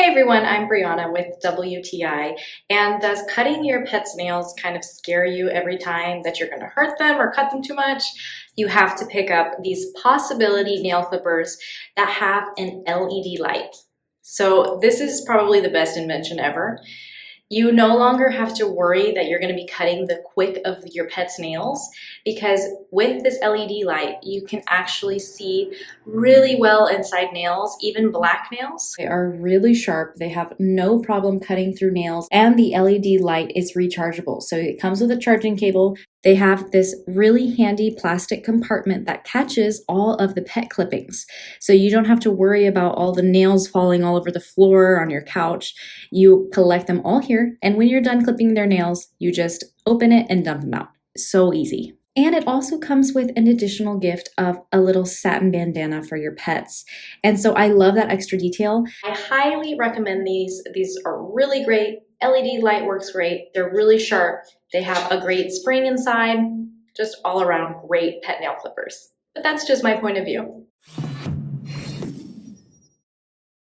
Hey everyone, I'm Brianna with WTI. And does cutting your pet's nails kind of scare you every time that you're going to hurt them or cut them too much? You have to pick up these Pawsibility nail clippers that have an LED light. So this is probably the best invention ever. You no longer have to worry that you're going to be cutting the quick of your pet's nails, because with this LED light, you can actually see really well inside nails, even black nails. They are really sharp. They have no problem cutting through nails, and the LED light is rechargeable. So it comes with a charging cable. They have this really handy plastic compartment that catches all of the pet clippings. So you don't have to worry about all the nails falling all over the floor or on your couch. You collect them all here, and when you're done clipping their nails, you just open it and dump them out. So easy. And it also comes with an additional gift of a little satin bandana for your pets. And so I love that extra detail. I highly recommend these. These are really great. LED light works great. They're really sharp. They have a great spring inside. Just all around great pet nail clippers. But that's just my point of view.